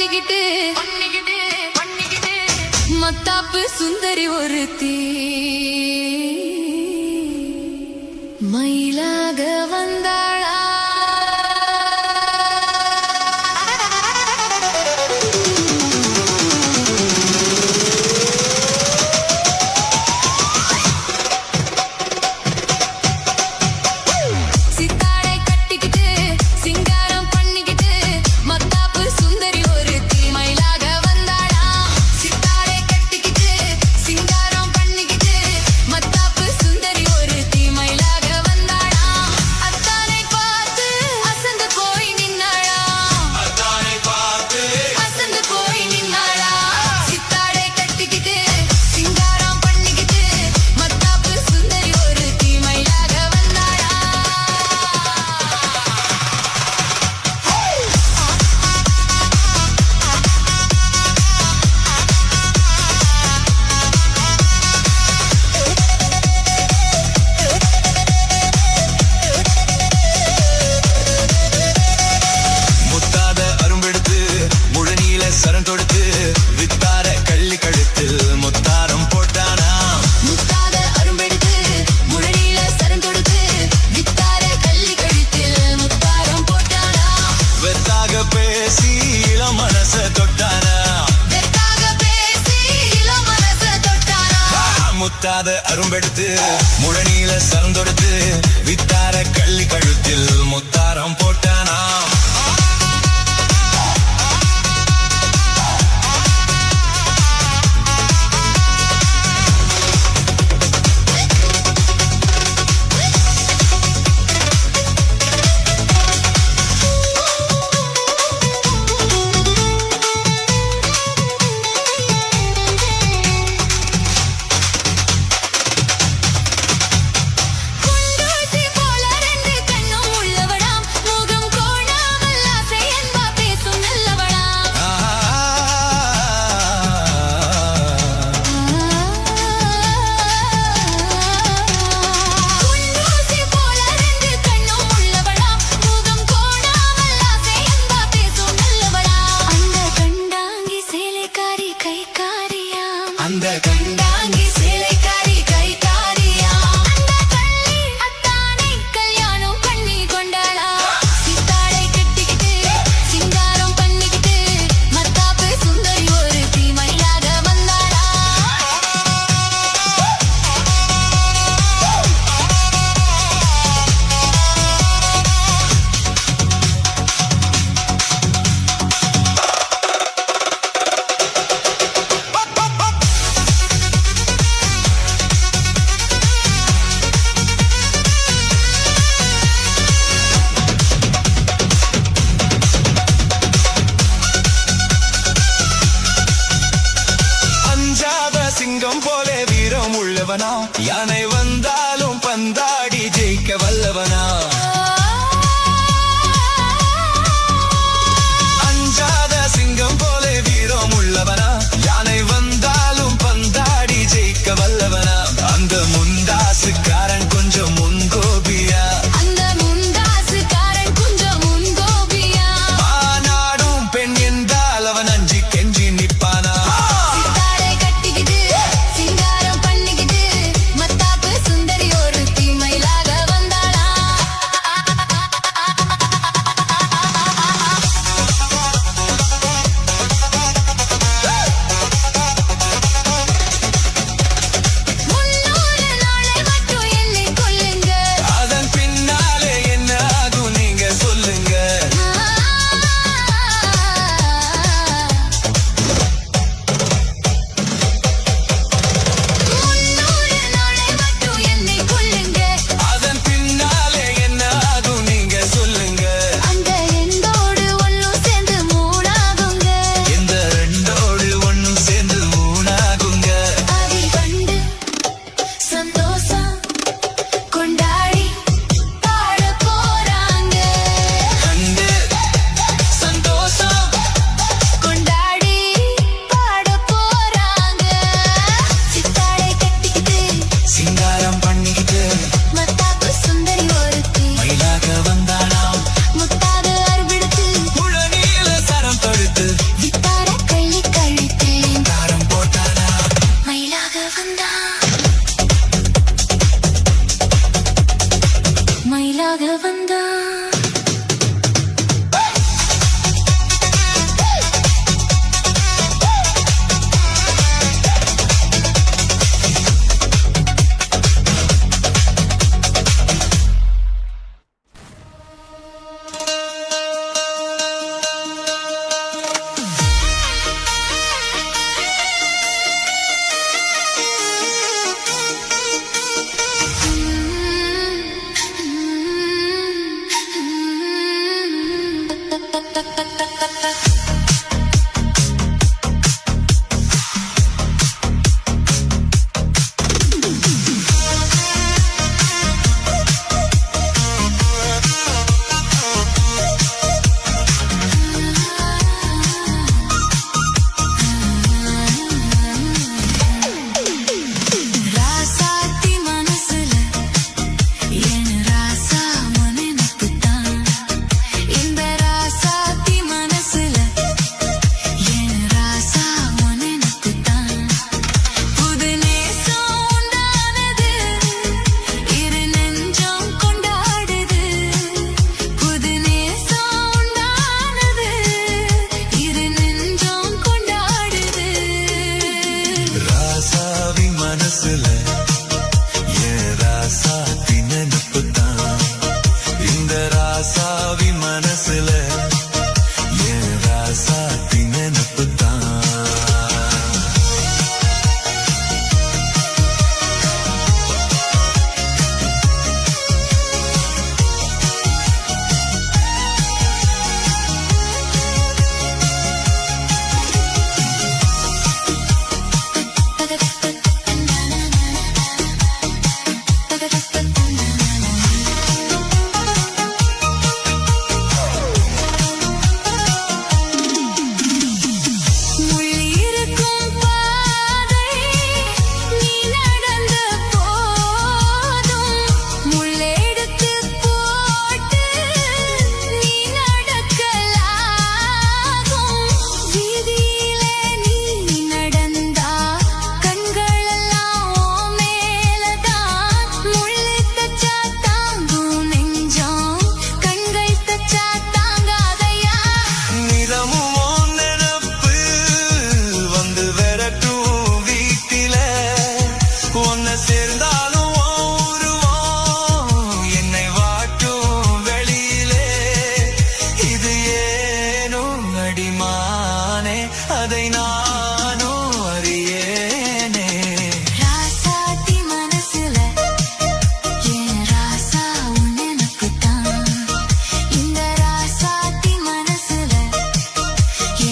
பண்ணிக்கிட்டு மத்தாப்பு சுந்தரி ஒருத்தி மயிலாக வந்தாளா முத்தாத அரும்பெடுத்து முழநீல சரந்தொடுத்து வித்தார கள்ளி கழுத்தில் முத்தாரம் போட்டானா அந்த கண்டாங்கி சேலைக்காரி கைகாரியா அந்த கள்ளி அத்தானை கல்யாணம் பண்ணி கொண்டாளா சித்தாடை கட்டிக்கிட்டு சிங்காரம் பண்ணிக்கிட்டு மத்தாப்பு சுந்தரி ஒருத்தி மயிலாக வந்தாளா சிங்கம் போலே வீரம் உள்ளவனா யானை வந்தாலும் பந்தாடி ஜெயிக்க வல்லவனா அஞ்சாத சிங்கம் போலே வீரம் உள்ளவனா யானை வந்தாலும் பந்தாடி ஜெயிக்க வல்லவனா அந்த முண்டாசுக்காரன் கொஞ்சம் முன்கோபியா அந்த முண்டாசுக்காரன் கொஞ்சம் முன்கோபியா ஆனாடும் பெண் என்றால் அவன் அஞ்சி கெஞ்சி நிப்பானா சித்தாடை கட்டிக்கிட்டு சிங்காரம் பண்ணிக்கிட்டு மத்தாப்பு மனசுல என் ராசாத்தி நினைப்பு தான். இந்த ராசாவி மனசுல என் ராசாத்தி நினைப்பு தான். முள்ளிருக்கும் பாதை நீ நடந்த போதும் முள்ளெடுத்து போட்டு நீ நடக்கலாகும். வீதியிலே நீ நடந்தா கண்களெல்லாம் உன் மேலதான். முள்ளு தச்சா தாங்கும் நெஞ்சம், கண்கள் தச்சா தாங்காதையா. நிலமும் உன் நினப்பு வந்து விரட்டும் வீட்டில. உன்னை சேர்ந்தாலும் உன் உருவம் என்னை வாட்டும் வெளியிலே. இது ஏனோ அடிமானே, அதை நானும் அறியேனே. ராசாத்தி மனசுல என் ராசா உன் நினைப்புதான். இந்த ராசாத்தி மனசுல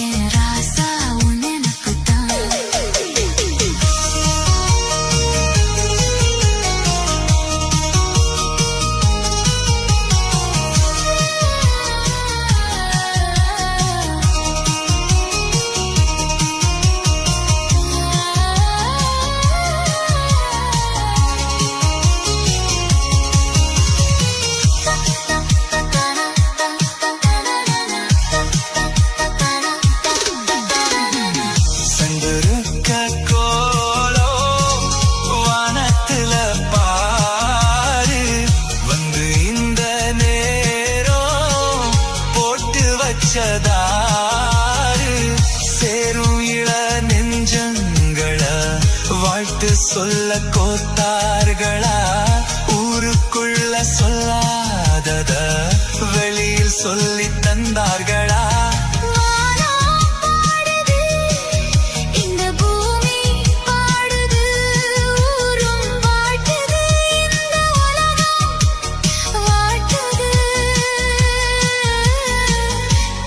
என் ராசா உன் நினைப்புதான். செந்திருக்க கோலோ வானத்துல பாரு. வந்து இந்த நேரம் போட்டு வச்சதாரு. சேரும் இள நெஞ்சங்கள வாழ்த்து சொல்ல கோத்தார்களா. ஊருக்குள்ள சொல்லாதத வெளியில் சொல்லி தந்தார்களா. வானம் பாடுது, இந்த பூமி பாடுது, ஊரும் வாழ்த்துது, இந்த உலகம் வாழ்த்துது.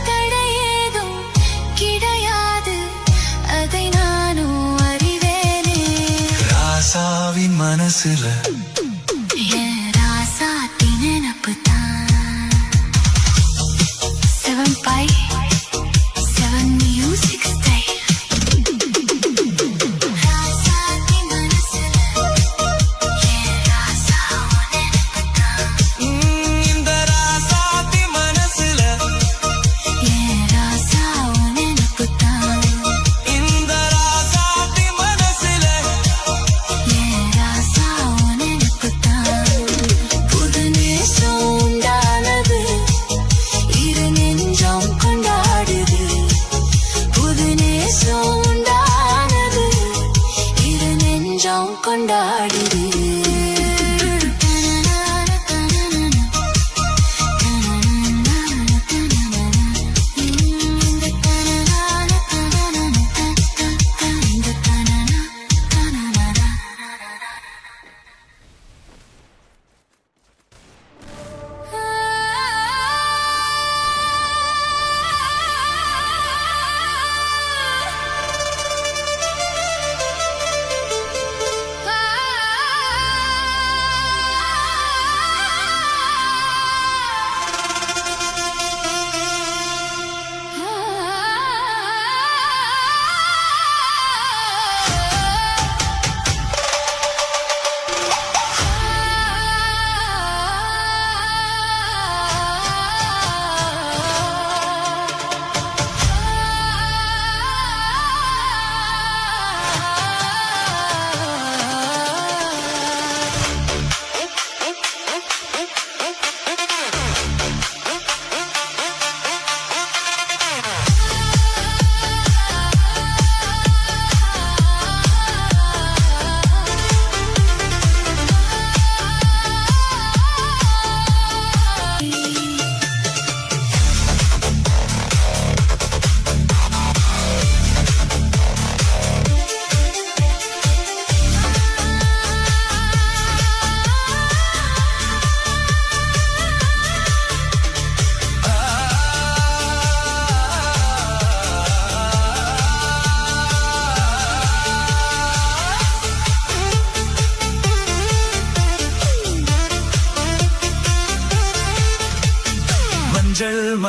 தடையேதும் கிடையாது, அதை நானும் அறிவேனே. ராசாவின் மனசுல என் ராசாத்தி நினைப்புதான். 7/7 music style. ராசாத்தி மனசுல என் ராசா உன் நினைப்புதான். இந்த ராசாத்தி மனசுல என் ராசா உன் நினைப்புதான். இந்த ராசாத்தி மனசுல என் ராசா உன் நினைப்புதான். புது நேசம் உண்டானது, இரு நெஞ்சம் கொண்டாடுது. புது நேசம் உண்டானது, இரு நெஞ்சம் கொண்டாடுது. ஆ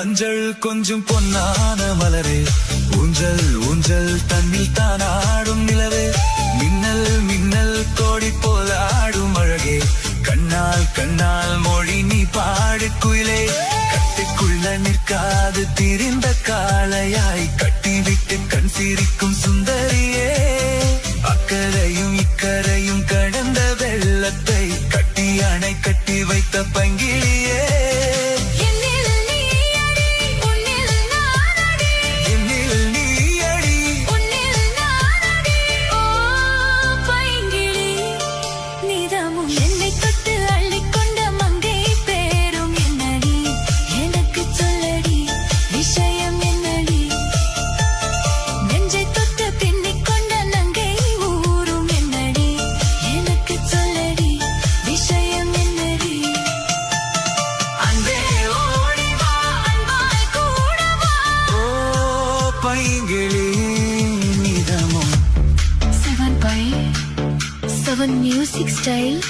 மஞ்சள் கொஞ்சம் பொன்னான மலரே, ஊஞ்சல் ஊஞ்சல் தன்னில் தானாடும் நிலவே, மின்னல் மின்னல் கோடி போல ஆடும் அழகே, கண்ணால் கண்ணால் மொழி நீ பாடு குயிலே, கட்டிக்குள்ள நிற்காது திரிந்த காளையாய் கட்டிவிட்டு கண் சிரிக்கும் சுந்தரியே, அக்கரையும் இக்கரையும் கடந்த வெள்ளத்தை கட்டி அணை கட்டி வைத்த பங்கிலியே, Seven music style.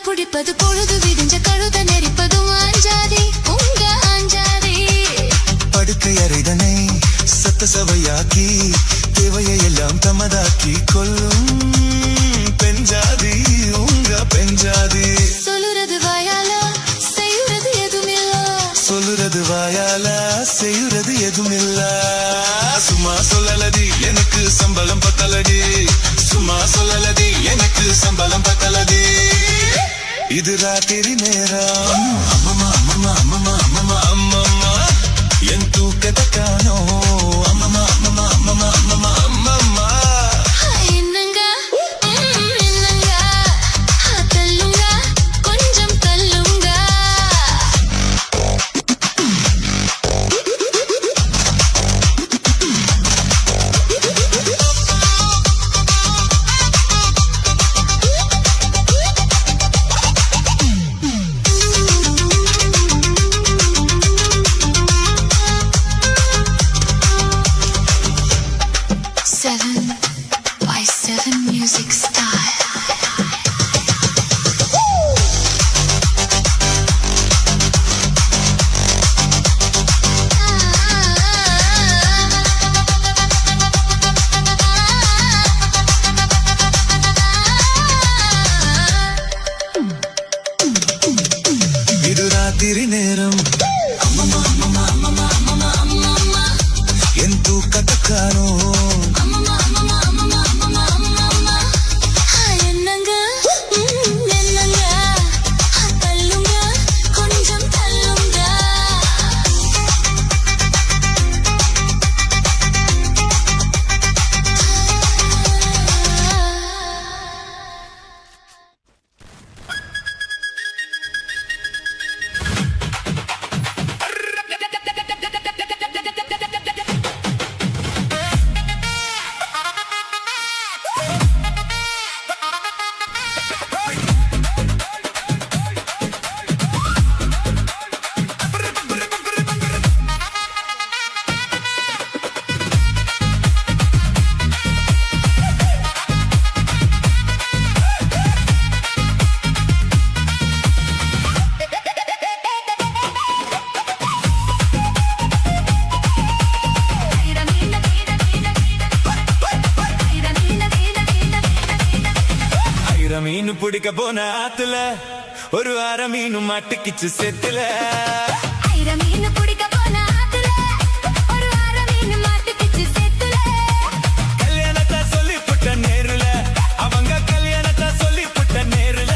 புடிப்பது பொழுது விடிஞ்ச கழுத நெரிப்பதும் ஆஞ்சாதி உங்க ஆஞ்சாதி, படுக்கை அறைதனை சத்த சவையாக்கி தேவையை எல்லாம் தமதாக்கி கொள்ளும் பெஞ்சாதி உங்க பெஞ்சாதி, சொல்லுறது வாயால செய்யுறது எதுமில்ல, சொல்லுறது வாயால செய்யுறது எதுமில்ல, சும்மா சொல்லலடி எனக்கு சம்பளம் பத்தலடி, சும்மா சொல்லலடி எனக்கு சம்பளம் பத்தலடி, இது ராத்திரி நேரம் அம்மம்மா அம்மம்மா அம்மம்மா அம்மம்மா அம்மம்மா என் தூக்கத்தை காணோம் அம்மம்மா அம்மம்மா அம்மம்மா அம்மம்மா அம்மம்மா, என்னங்க என்னங்க தள்ளுங்க கொஞ்சம் தள்ளுங்க, மீன் பிடிக்க போன ஆத்துல ஒரு அரை மீன் மாட்டுக்கிச்சு செத்துல ஐர மீன் பிடிக்க போன ஆத்துல ஒரு அரை மீன் மாட்டுக்கிச்சு செத்துல கல்யாணத்தை சொல்லி புட்ட நேருல அவங்க கல்யாணத்தை சொல்லி புட்ட நேருல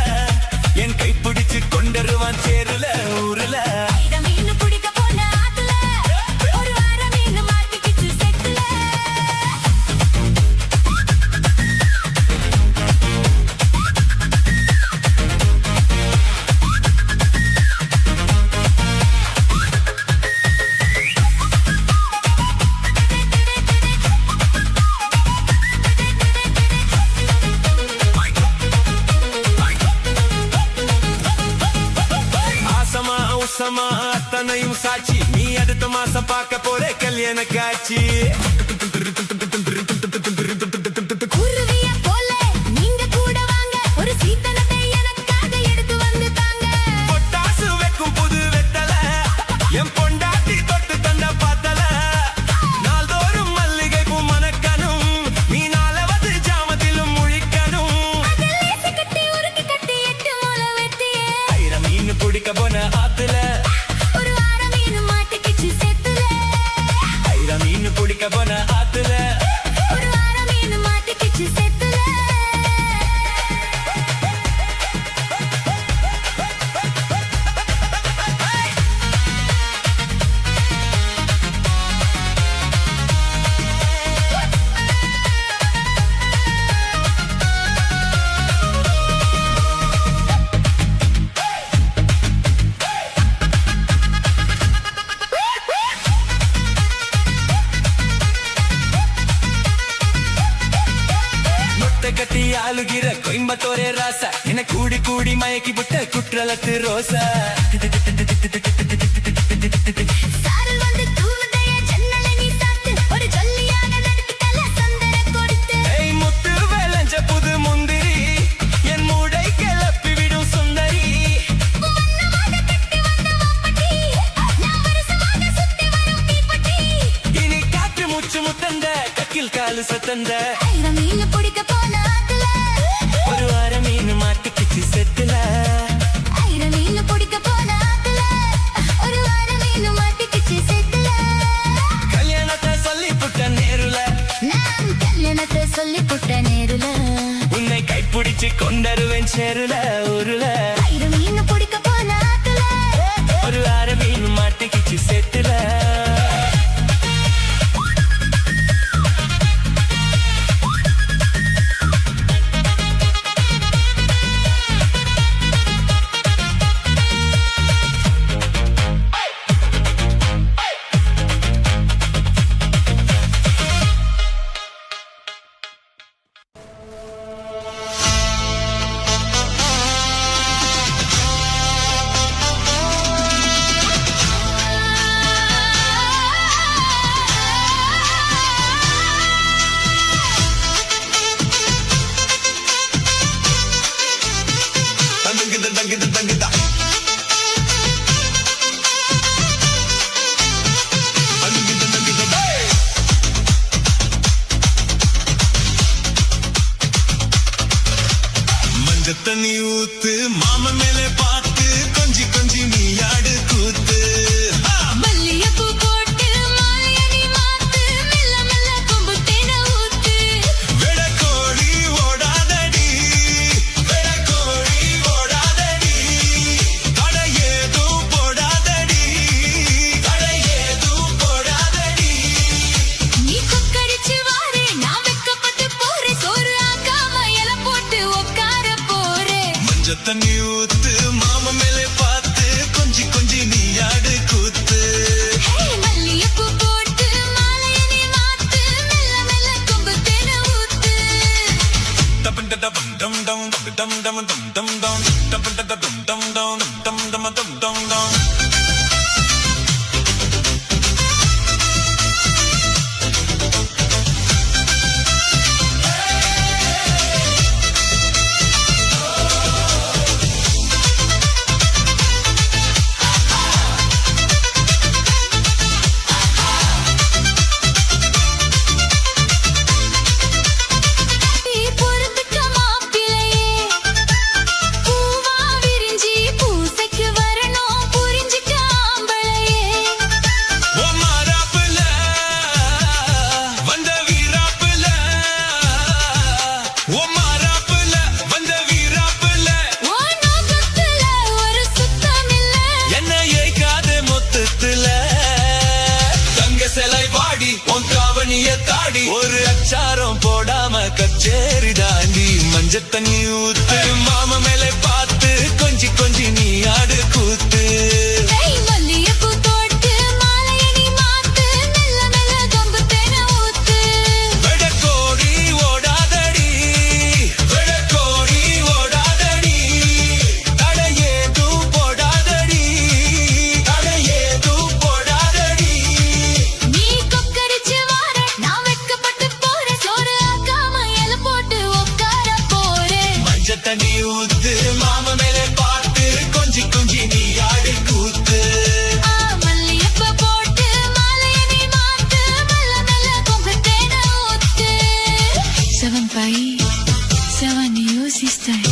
என் கை பிடிச்சு கொண்டருவான் சேருல ஊருல ஐர மீன் பிடிக்க போன ஆத்துல ஒரு அரை மீன் மாட்டுக்கிச்சு செத்துல ஆசமா அத்தனையும் சாட்சி நீ அடுத்த மாசம் பார்க்க போற கல்யாண காட்சி குருவிய போல நீங்க கூட வாங்க ஒரு சீத்தனத்தை எனக்காக எடுத்து வந்து தாங்க பொட்டாசு வைக்கும் புது வெத்தல என் பொண்டாட்டி தொட்டு தந்த பார்த்தல நாள்தோறும் மல்லிகை பூ மணக்கணும் நீ நாளவது ஜாமத்திலும் முழிக்கணும் அதலேசி கட்டி உருக்கி கட்டி 8 மூளை வெட்டியே ஐர மீன் பிடிக்க போன ஆத்துல ஒரு அரை மீன் மாட்டுக்கிச்சு செத்துல ஐர மீன் பிடிக்க போன ஆத்துல ஒரு அரை மீன் மாட்டுக்கிச்சு செத்துல முட்டை கட்டி ஆளுகிற கோயம்பத்தோரே ராசா என கூடி கூடி மயக்கி விட்ட குற்றலத்து ரோசா சாரல் வந்து தூவுதைய ஜன்னலை நீ சாத்து ஒரு ஜல்லியாக நடுக்கிட்டல சந்தன கொடுத்து ஏய் முத்து வேலஞ்ச புது முந்திரி என் மூடை கிளப்பி விடும் சுந்தரி வண்ணமாக கட்டி வந்த வாப்பட்டி நான் வருஷமாக சுத்தி வரும் தீப்பட்டி இனி காற்று மூச்சு முத்தந்த கக்கில் காலு சத்தந்த ஐர மீன் பிடிக்க போன ஆத்துல ஒரு அரை மீன் மாட்டுக்கிச்சு செத்துல ஐர மீன் பிடிக்க போன ஆத்துல ஒரு அரை மீன் மாட்டுக்கிச்சு செத்துல கல்யாணத்தை சொல்லி புட்ட நேருல நான் கல்யாணத்தை சொல்லி புட்ட நேருல உன்னை கைப்பிடிச்சு கொண்டருவேன் சேருல ஊருல ஐர மீன் பிடிக்க போன ஆத்துல ஒரு அரை மீன் மாட்டுக்கிச்சு செத்துல தண்ணி ஊத்து மாம மேலே பார்த்து கொஞ்சி கொஞ்சி நீ ஆடு கூத்து மல்லிகைப்பூ போட்டு மாலைய நீ மாத்து மெல்ல மெல்ல கொம்பு தேனை ஊத்து வெடக்கோழி ஓடாதடி வெடக்கோழி ஓடாதடி கடை ஏதும் போடாதடி கடை ஏதும் போடாதடி நீ கொக்கரிச்சு வாரே நான் வெக்கப்பட்டு போறேன் சோறு ஆக்காம இலை போட்டு உட்கார போறேன் மஞ்ச தண்ணி ஊத்து மாம மேலே பார்த்து கொஞ்சி கொஞ்சி நீ ஆடு கூத்து மல்லிகைப்பூ போட்டு மாலைய நீ மாத்து மெல்ல மெல்ல கொம்பு தேனை ஊத்து டபம் டபம் டம் டம் டம் டம் டம் டம் டம் டபம் டபம் டம் டம் டம் டம் டம் டம் டம் ஓ மாறாப்புல வந்த வீராப்புல ஓ நோக்கத்துல ஒரு சுத்தம் இல்ல என்ன ஏய்க்காத மொத்தத்துல தங்க சிலை வாடி உன் காவணிய தாடி ஒரு அச்சாரம் போடாம கச்சேரி தாண்டி மஞ்ச தண்ணி ஊத்து மாம மேலே பார்த்து கொஞ்சி கொஞ்சி நீ ஆடு கூத்து ஏய் மல்லிகைப்பூ தொட்டு மாலைய நீ மாத்து மெல்ல மெல்ல கொம்பு தேனை ஊத்து வெடக்கோடி ஓடாதடி வெடக்கோடி ஓடாதடி தடையேது போடாதடி தடையேது போடாதடி நீ கொக்கரிச்சு வார நான் வெட்கப்பட்டு போறேன் சோறு ஆக்காம இலை போட்டு உட்கார போறேன் மஞ்ச தண்ணி ஊத்து மாம மேலே பார்த்து கொஞ்சி கொஞ்சி நீ ஆடு கூத்து ஆ மல்லிகைப்பூ போட்டு மாலைய நீ மாத்து மெல்ல மெல்ல கொம்பு தேனை ஊத்து 7 pays 7 music style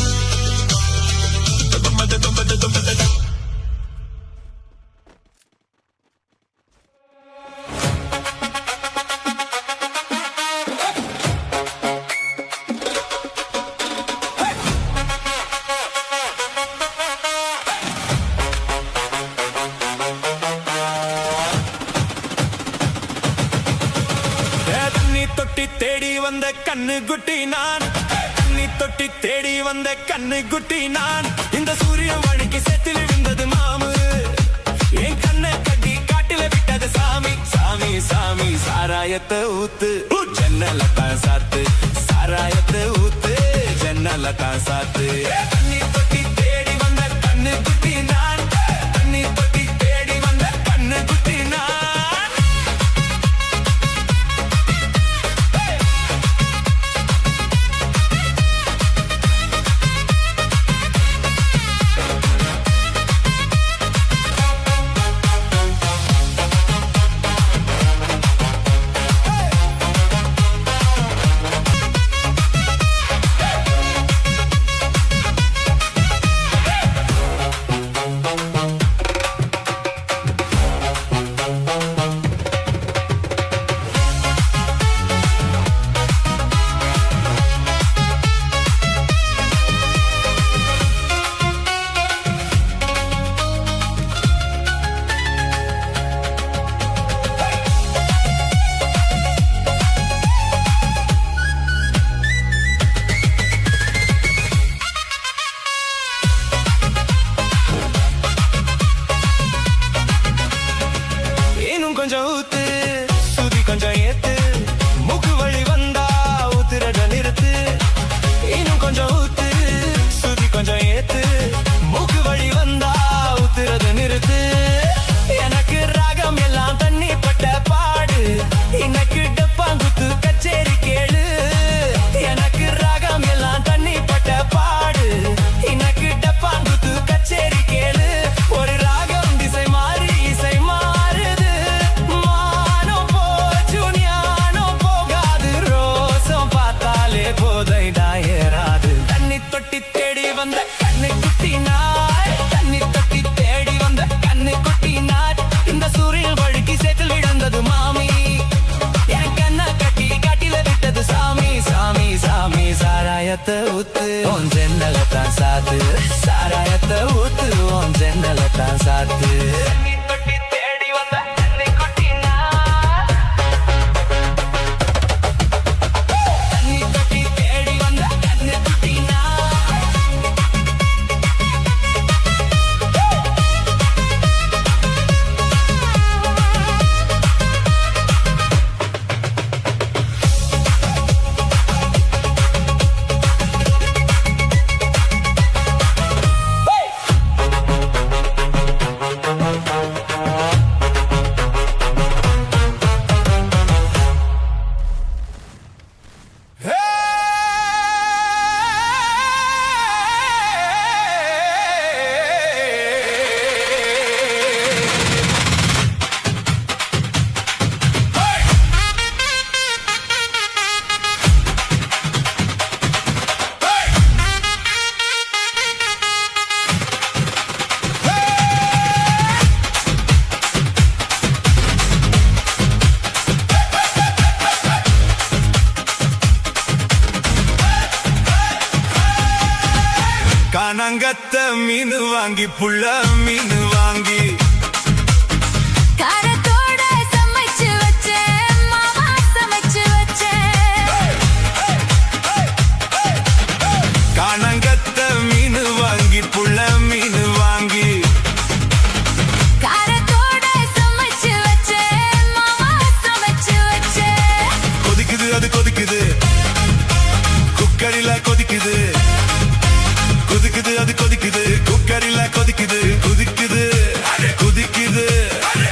தண்ணி தொட்டி தேடி வந்த கண்ணு குட்டி நான் தண்ணி தொட்டி தேடி வந்த கண்ணு குட்டி நான் இந்த சூரியன் வழிக்கு சேத்தில் விழுந்தது மாமு என் கண்ணை கட்டி காட்டில விட்டது சாமி சாமி சாமி சாராயத்தை ஊத்து ஜன்னல தான் சாத்து சாராயத்தை ஊத்து ஜன்னல தான் சாத்து தண்ணி தொட்டி தேடி வந்த கண்ணு குட்டி நான் தண்ணி தொட்டி தேடி வந்த கண்ணு குட்டி நான் கொஞ்சம் ஊத்து சுதி கொஞ்சம் ஏத்து மூக்கு வழி வந்தா ஊத்துறத நிறுத்து இன்னும் கொஞ்சம் ஊத்து சுதி கொஞ்சம் ஏத்து மூக்கு வழி வந்தா ஊத்துறத நிறுத்து எனக்கு ராகம் எல்லாம் தண்ணி பட்ட பாடு இன்னைக்கு டப்பாங்குத்து கச்சேரி கேளு எனக்கு ராகம் எல்லாம் தண்ணி பட்ட பாடு இன்னைக்கு டப்பாங்குத்து கச்சேரி கேளு ஒரு ராகம் திசை மாறி இசை மாறுது மானம் போச்சு ஞானம் போகாது ரோசம் பார்த்தாலே போதை தாயராது தண்ணி தொட்டி தேடி வந்த கண்ணை குட்டி நாய் தண்ணி தொட்டி தேடி வந்த கண்ணை குட்டி நாய் இந்த சூரியன் வழுக்கி சேத்தில் விழுந்தது மாமி என் கண்ணா கட்டி காட்டில விட்டது சாமி சாமி சாமி சாராயத்தை ஊத்து உன் ஜன்னலத்தான் சாத்து சாராயத்தை ஊத்து உன் ஜன்னலத்தான் சாத்து தண்ணி தொட்டி தேடி வந்த கண்ணை குட்டி நாய் தண்ணி தொட்டி தேடி வந்த கண்ணை குட்டி நாய் காணங்கத்த மீன் வாங்கி புள்ள மீன் வாங்கி காரத்தோட சமைச்சு வச்சேன் மாமா சமைச்சு வச்சேன் காணங்கத்த மீன் வாங்கி புள்ள மீன் வாங்கி காரத்தோட சமைச்சு வச்சேன் மாமா சமைச்சு வச்சேன் கொதிக்குது அது கொதிக்குது குக்கரில கொதிக்குது கொதிக்குது அது கொதிக்குது குக்கரில கொதிக்குது குதிக்குது குதிக்குது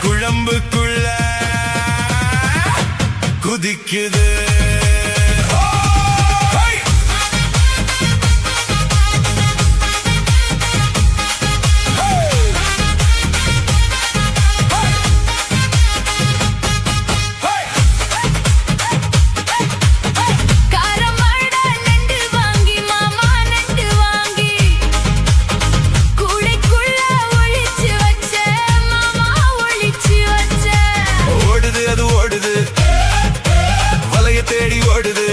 குழம்புக்குள்ள குதிக்குது தேடி ஓடுது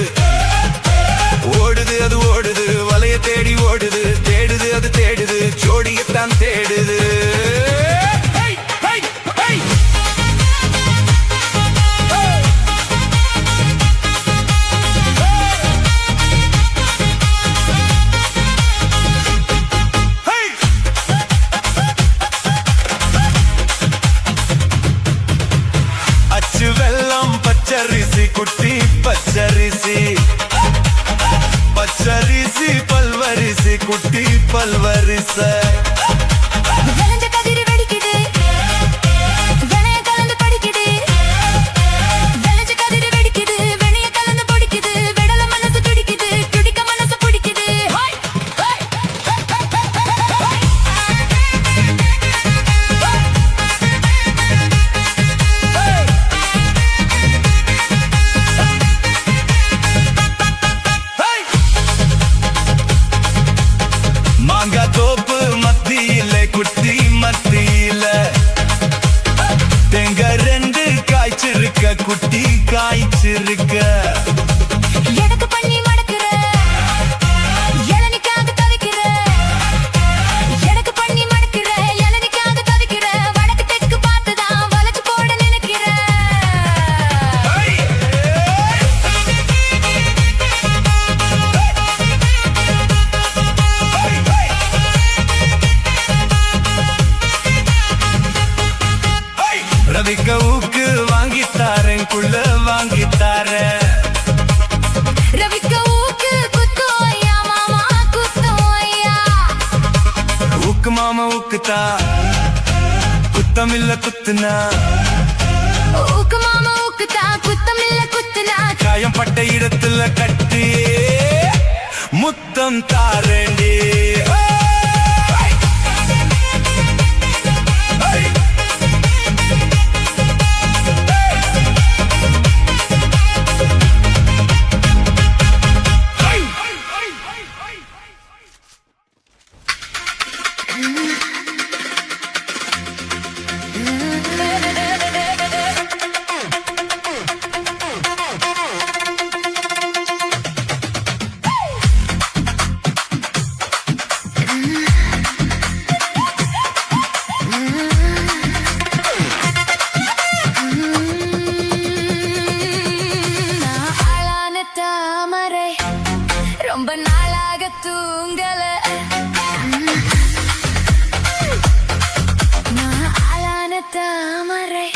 ஓடுது அது ஓடுது வலைய தேடி ஓடுது தேடுது அது தேடுது ஜோடியத்தான் தேடுது அச்சு வெல்லம் பச்சரிசி குட்டி பச்சரிசி பச்சரிசி பல்வரிசி குட்டி பல்வரிச விளைஞ்ச கதிர் வெடிக்குது வெளைய கலந்து படிக்குது விளைஞ்ச கதிர் வெடிக்குது வெளைய கலந்து படிக்குது விடல மனசு துடிக்குது துடிக்க மனசு பிடிக்குது மாங்கா தோப்பு மத்தியில குட்டி மத்தியில தேங்க ரெண்டு காய்ச்சிருக்க குட்டி காய்ச்சிருக்க எனக்கு பண்ணி மடக்குற இளநிக்காக தவிக்கிற எனக்கு பண்ணி மடக்குற இளநிக்காக தவிக்கிற வடக்கு தெற்கு பார்த்துதான் வளைச்சு போட நினைக்கிற ரவிக்க ஊக்கு வாங்கித்தாரன் குள்ள வாங்கித்தாரன் ரவிக்க ஊக்கு குத்தும் ஐயா மாமா குத்தும் ஐயா ஊக்கு மாமா ஊக்குத்தா குத்தமில்ல குத்துனா ஊக்கு மாமா ஊக்குத்தா குத்தமில்ல குத்துனா காயம் பட்ட இடத்துல கட்டி முத்தம் தாரண்டி ரொம்ப நாளாக தூங்கல நான் ஆளான தாமரை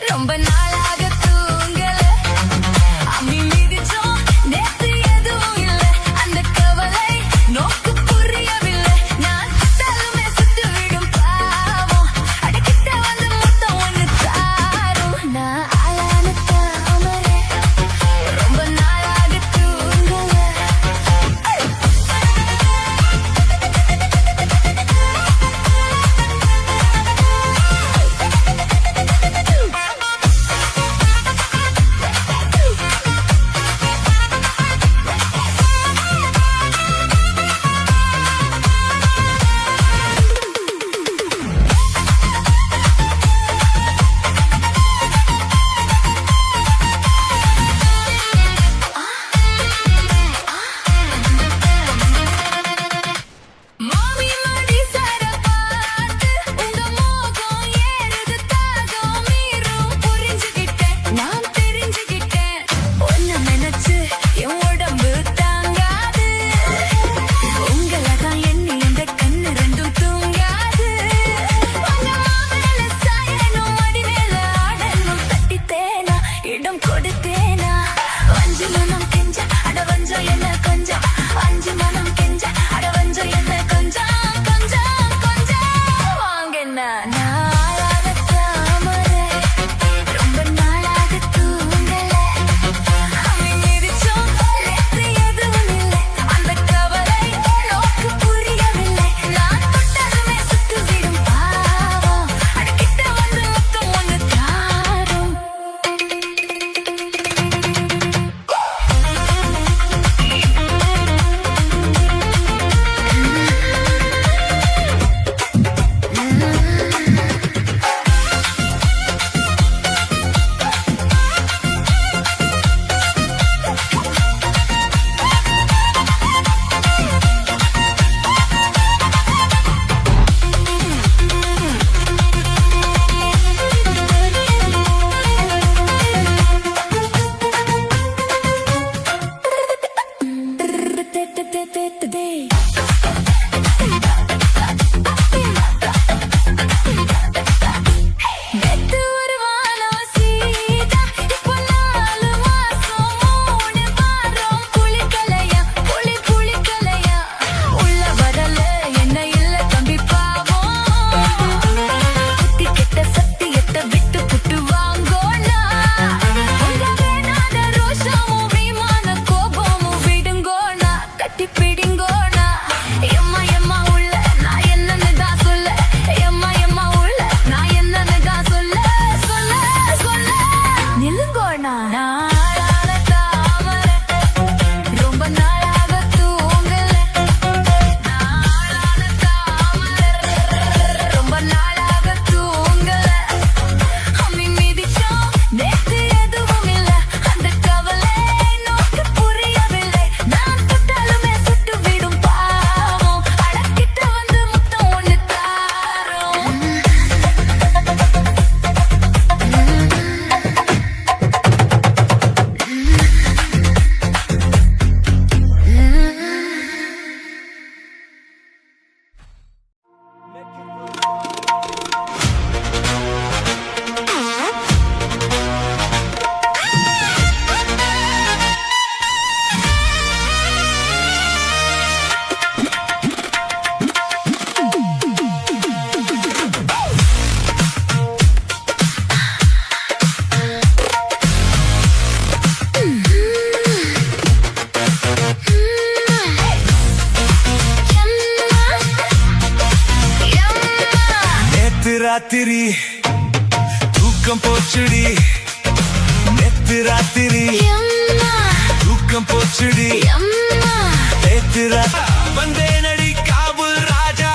ரொம்ப நாளாக தூங்கல அம்மி மிதிச்சோம் நேத்து எதுவும் இல்ல அந்த கவலை நோக்கு புரியவில்லை நான் சுத்தாலுமே சுத்து விடும் பாவம் அடக்கிட்ட வந்து மொத்தம் ஒண்ணு தாரும் நான் ஆளான தாமரை ரொம்ப நாளாக தூங்கல ராத்திரி தூக்கம் போச்சுடி நேத்து ராத்திரி எம்மா தூக்கம் போச்சுடி எம்மா நேத்து வந்தேனடி காபூல் ராஜா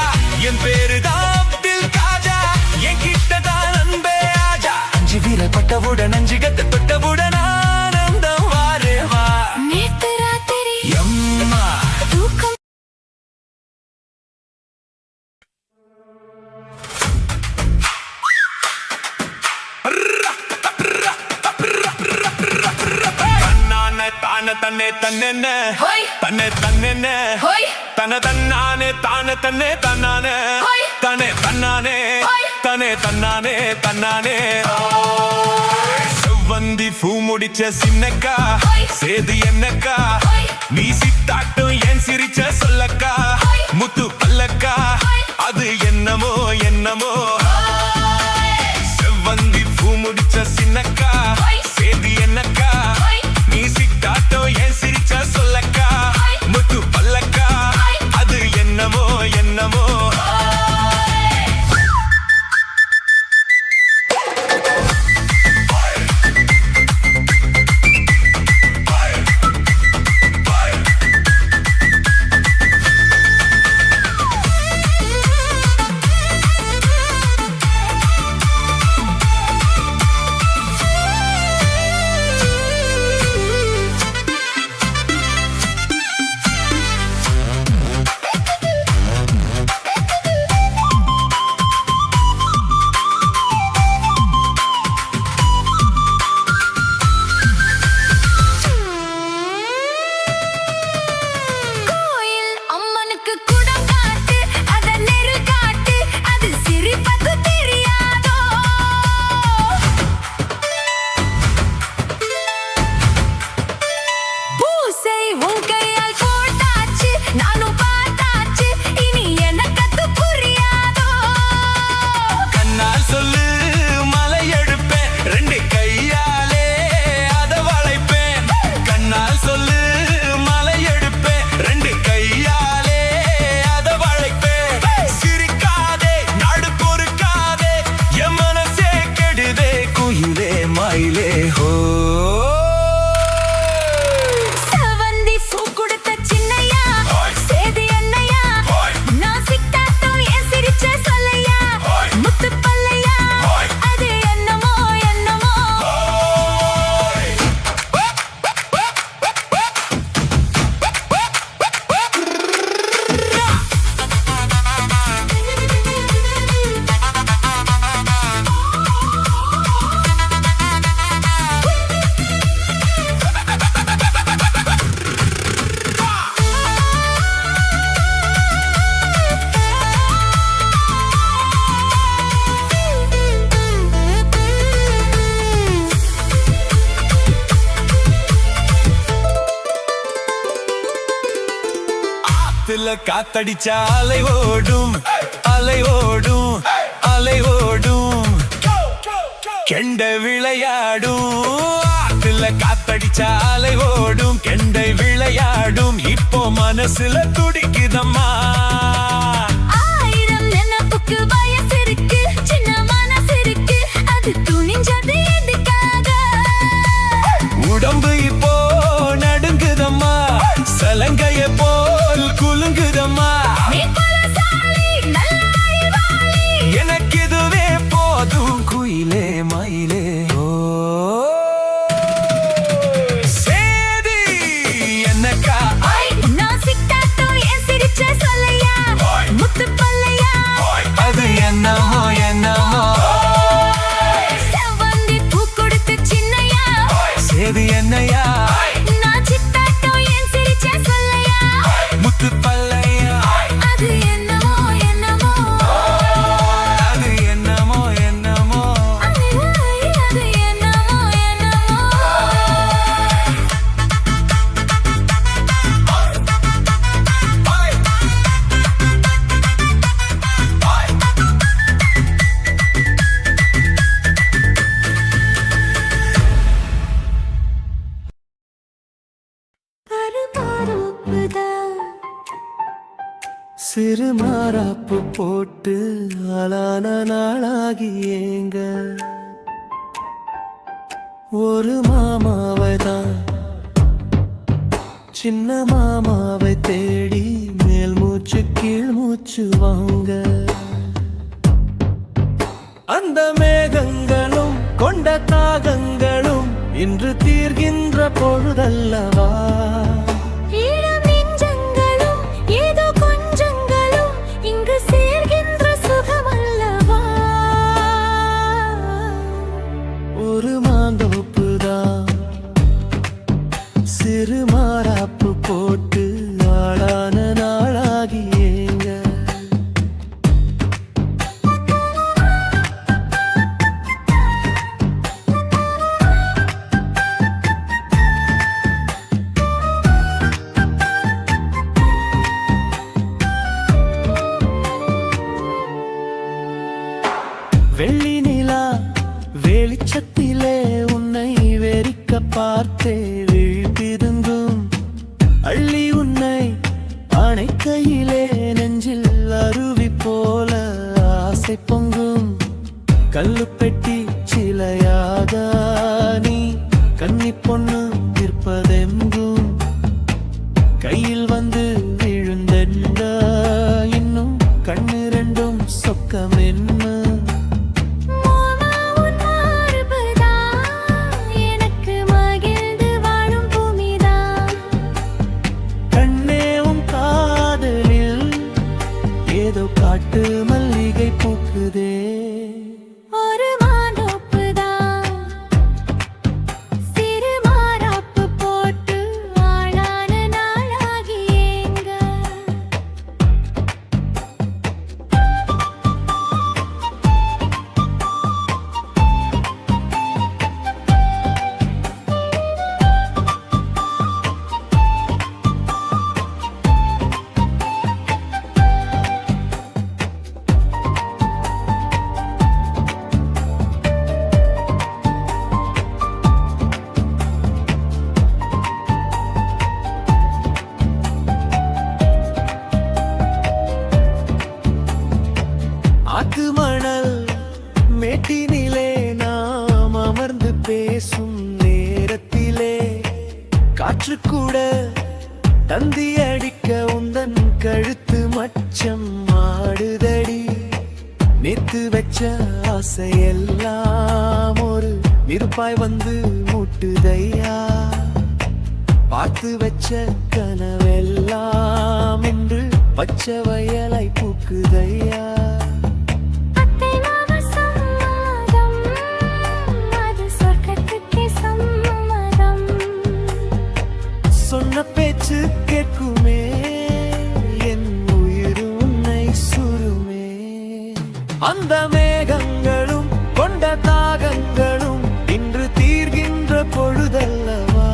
என் பேரு தான் அப்துல் காஜா என் கிட்டதான் அன்பே ஆஜா அஞ்சு வீரல் பட்டவுடன் அஞ்சு கத்து தொட்டவுடன் ஆனந்தம் வாரே வா நேத்து ராத்திரி எம்மா தூக்கம் தான தன்னே தன்னென்ன ஹோய் தன்னை தன்னென்ன ஹோய் தன தன்னானே தான தன்னே தன்னானே ஹோய் தனே தன்னானே ஹோய் தனே தன்னானே தன்னானே செவ்வந்தி பூ முடிச்ச சின்னக்கா ஹோய் சேது என்னக்கா ஹோய் நீ சித்தாட்டும் ஏன் சிரிச்ச சொல்லக்கா ஹோய் முத்து பல்லக்கா ஹோய் அது என்னமோ என்னமோ செவ்வந்தி பூ முடிச்ச சின்னக்கா ஹோய் சேது என்னக்கா ஹோய் நீ சித்தாட்டம் ஏன் சிரிச்ச சொல்லக்கா ஹோய் முத்து பல்லக்கா ஹோய் அது என்னமோ என்னமோ கோயில் அம்மனுக்கு குடம் காட்டு அத நெருல் காட்டு அது சிரிப்பது தெரியாதோ பூசை உன் கையால் போட்டாச்சு நானும் பார்த்தாச்சு இனி எனக்கு அது புரியாதோ கண்ணால் சொல்லு மலை எடுப்பேன் ரெண்டு கையாலே அத வளைப்பேன் கண்ணால் சொல்லு மலை எடுப்பேன் ரெண்டு கையாலே அத வளைப்பேன் சிரிக்காதே நாடு பொறுக்காதே என் மனசே கெடுதே குயிலே மயிலே ஹோ செவந்தி பூ கொடுத்த சின்னையா ஹோய். சேது என்னையா ஹோய். நான் சிட்டாட்டம் ஏன் சிரிச்ச சொல்லையா ஹோய். முத்து பல்லையா ஹோய். அது என்னமோ என்னமோ ஆத்துல காத்தடிச்சா அலை ஓடும் அலை ஓடும் அலை ஓடும் கெண்ட விளையாடும் ஆத்துல காத்தடிச்சா அலை ஓடும் கெண்டை விளையாடும் இப்போ மனசுல துடிக்குதம்மா ஆயிரம் நினைப்புக்கு வயசு இருக்கு சின்ன மனசு இருக்கு அது துணிஞ்சது எதுக்காக உடம்பு இப்போ நடுங்குதம்மா சலங்கைய போல் குலுங்குதம்மா நீ பலசாலி நல்ல அறிவாளி எனக்கு இதுவே போதும் குயிலே மயிலே ஓ சேதி என்னக்கா நான் சிட்டாட்டம் ஏன் சிரிச்ச சொல்லையா ஹோய். முத்து பல்லையா அது என்னமோ என்னமோ செவ்வந்தி பூ கொடுத்த சின்னையா சேது என்னையா நான் சிட்டாட்டம் ஏன் சிரிச்ச சொல்லையா சிறு மாறாப்பு போட்டு ஆளான நாளாகி ஏங்க ஒரு மாமாவை தான் சின்ன மாமாவை தேடி மேல் மூச்சு கீழ் மூச்சு வாங்க அந்த மேகங்களும் கொண்ட தாகங்களும் இன்று தீர்கின்ற பொழுதல்லவா ஈரம் நெஞ்சங்களும் ஏதோ கொஞ்சங்களும் இங்கு சேர்கின்ற சுகமல்லவா ஒரு மாந்தோப்புதான் சிறு மாறாப்பு போட்டு ஆளான நாளாகி ஏங்க வெள்ளி நிலா வெளிச்சத்திலே உன்னை வெறிக்க பார்த்தே விழிப்பிருந்தும் அள்ளி உன்னை அணைக்கையிலே நெஞ்சில் அருவி போல ஆசை பொங்கும் கல்லு பெட்டி சிலையாக நீ கன்னி பொண்ணு இருப்பதெங்கும் கையில் வந்து விழுந்தென்ற இன்னும் கண்ணு ரெண்டும் சொக்கம் என்ன ஏதோ காட்டு மல்லிகை பூக்குதே ஒரு மாந்தோப்புதான் சிறு மாறாப்பு போட்டு ஆளான நாளாகி ஏங்க ஆத்து மணல் மேட்டினிலே நாம் அமர்ந்து பேசும் நேரத்திலே காற்று கூட தந்தி அடிக்க உந்தன் கழுத்து மச்சம் ஆடுதடி நேத்து வச்ச ஆசையெல்லாம் ஒரு நெருப்பாய் வந்து மூட்டுதையா பார்த்து வச்ச கனவெல்லாம் என்று பச்சை வயலாய் பூக்குதையா சொன்ன பேச்சு கேட்குமே என் உயிர் உன்னை சுருமே அந்த மேகங்களும் கொண்ட தாகங்களும் இன்று தீர்கின்ற பொழுதல்லவா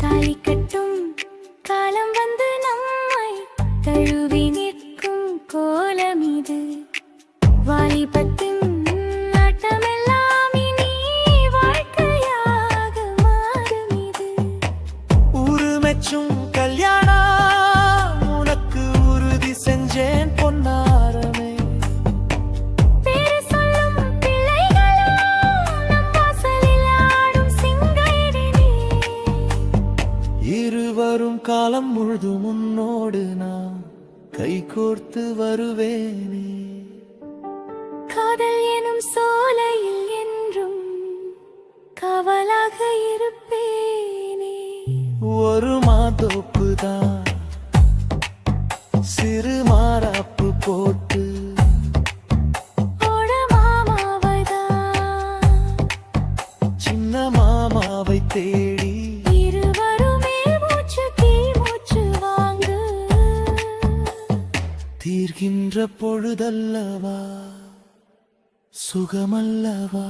தாலி கட்டும் காலம் வந்து நம்மை தழுவி நிற்கும் கோலம் இது வாலிபத்தின் கல்யாணம் உனக்கு உறுதி செஞ்சேன் பொன்னாரமே பேரு சொல்லும் பிள்ளைகளும் நம் வாசலில் ஆடும் சிங்காரினி இருவரும் காலம் முழுதும் உன்னோடு நான் கைகோர்த்து வருவேனே காதல் எனும் சோலையில் என்றும் காவலாக இருப்பேனே ஒரு மாதோப்புதான் சிறு மாறாப்பு போட்டு ஓட மாமாவைதான் சின்ன மாமாவை தேடி இருவருமே மூச்சு கீழ் மூச்சு வாங்க தீர்கின்ற பொழுதல்லவா சுகமல்லவா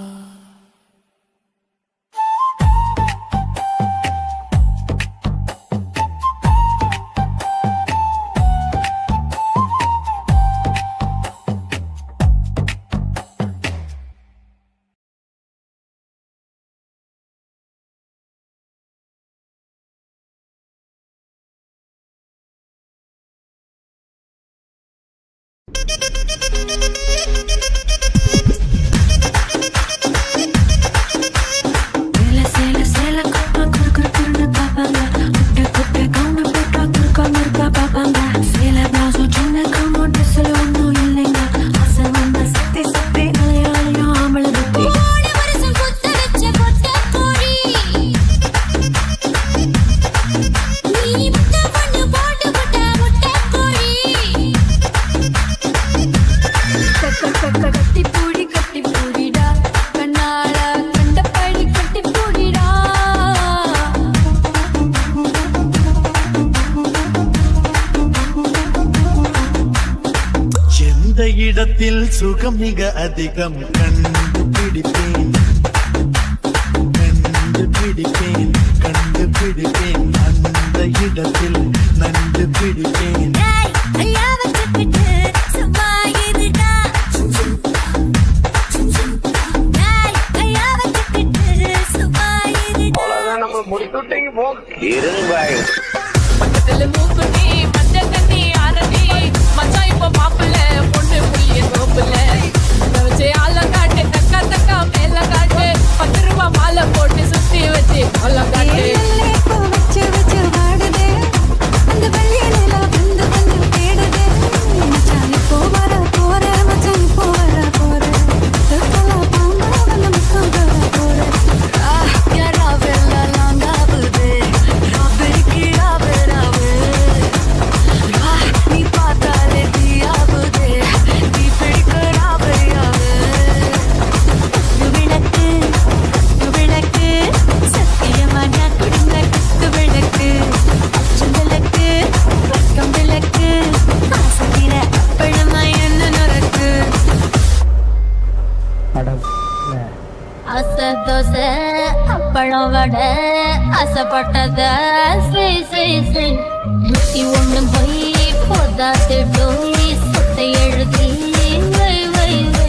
இடத்தில் சுகம் மிக அதிகம். கண்டுபிடிப்பேன் கண்டுபிடிப்பேன் அந்த இடத்தில் நண்டு பிடிப்பேன். பக்கத்துல மூக்குட்டி மஞ்சள் தண்ணி அரடி மச்சான் இப்ப மாப்பிள்ள பொண்ணு புள்ளிய தோப்புல வச்சு ஆள காட்டு தக்கா தக்கா மேல காட்டு 10 ரூபா மாலை போட்டு சுத்தி வச்சு கொல்ல காட்டு. அப்பளம் வடை ஆசைப்பட்டத முத்தி ஒண்ணு போய் போதாது போய் சொத்தை எழுதி வை வை வை.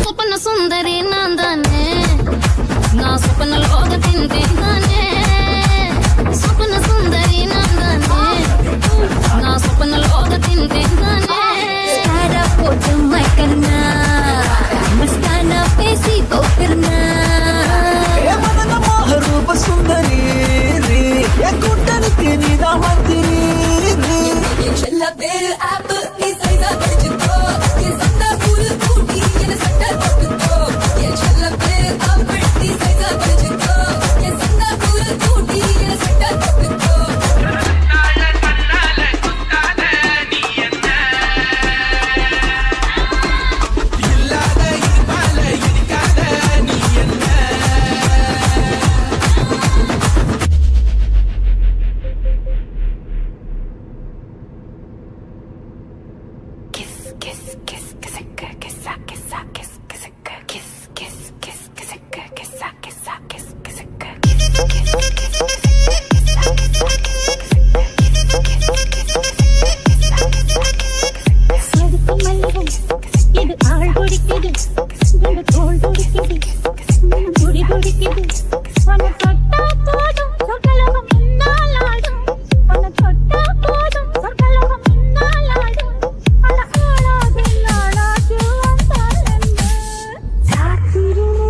சொப்பன சுந்தரி நான் தானே, நான் சொப்பன லோகத்தின் தேன் தானே. சொப்பன சுந்தரி நான் தானே, நான் சொப்பன லோகத்தின் தேன் தானே. ஸ்டாரா போட்டு மயக்கறனா, மஸ்தானா பேசி போக்கறனா. ரூப சுந்தரி கூட்டணிக்கு நீதான் மந்திரி. எல்லா பேரு ஆப் நீ சைதா படிச்சுக்கோ, என் சண்டா கூல் கூட்டி என்ன சண்டா தட்டுக்கோ. என் செல்ல பேரு ஆப் நீ சைதா படிச்சுக்கோ, என் சண்டா கூல் கூட்டி என்ன சண்டா தட்டுக்கோ. இது ஆள் குடிக்குது, இந்த தோல் குடிக்குது, முடி குடிக்குது. உன்னை தொட்டா போதும் சொர்க்கலோகம் முன்னால் ஆடும். உன்னை தொட்டா போதும் சொர்க்கலோகம் முன்னால் ஆடும். அட ஆளாது நாளாது வந்தால் என்ன? சாத்திரமே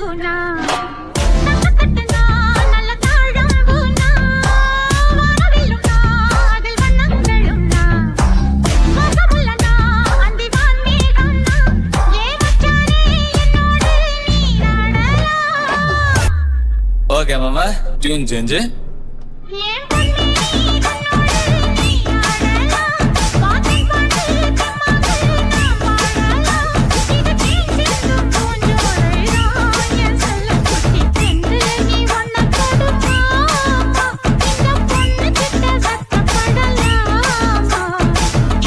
பூனா கட்டுனா நல்ல தாழம் பூனா வானவில்லுனா அதில் வண்ணங்களும்னா மகமுல்லனா அந்தி வான்மேகம்னா ஏ மச்சானே என்னோடு நீராடலாம் ஓகே மாமா டியூன் சேஞ்சு ஏன் பொன்னே கண்ணோடு நீராடலாம் வாக்கிங் பண்ணி கம்மாக்கு நாம் வாழலாம் இது கேட்கும் பூஞ்சோலைதான் என் செல்லம் குட்டி பெண்ணு நீ ஒன்ன கொடுக்காமா இந்த பொண்ணு கிட்ட சத்தப்படலாமா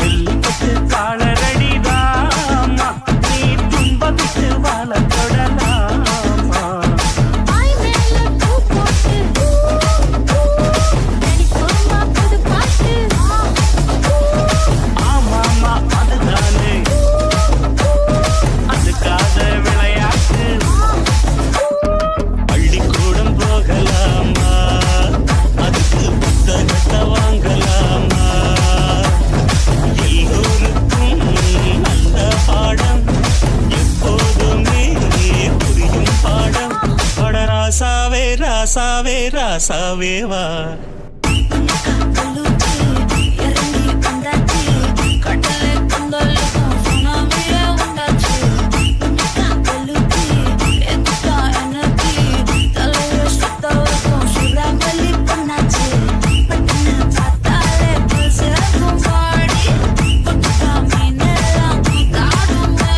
எல்லிப்பட்டு காலரடிதாமா நீ தும்ப விட்டு வாழ தொடலாமா ஆய் மேல பூ போட்டு நடிப்போமா புது பாட்டு ஆமாமா அதுதானே அதுக்காக விளையாட்டு பள்ளிக்கூடம் போகலாமா அதுக்கு புத்தகத்தை வாங்கலாமா எல்லோருக்கும் நல்ல பாடம் எப்போதுமே புரியும் பாடம் அட ராசாவே ராசாவே ராசாவே வா இறங்கி வந்தாச்சு கடலை கொந்தளிக்கும் சுனாமியே உண்டாச்சு கல்லுக்கு எதுக்கா எனக்கு தலைய சுத்த வைக்கும் சுறாங்கலி பண்ணாச்சு பட்டுன்னு பார்த்தாலே பல்ஸ் இறக்கும் பாடி பொட்டுக்கா மீனெல்லாம் கூத்தாடுமே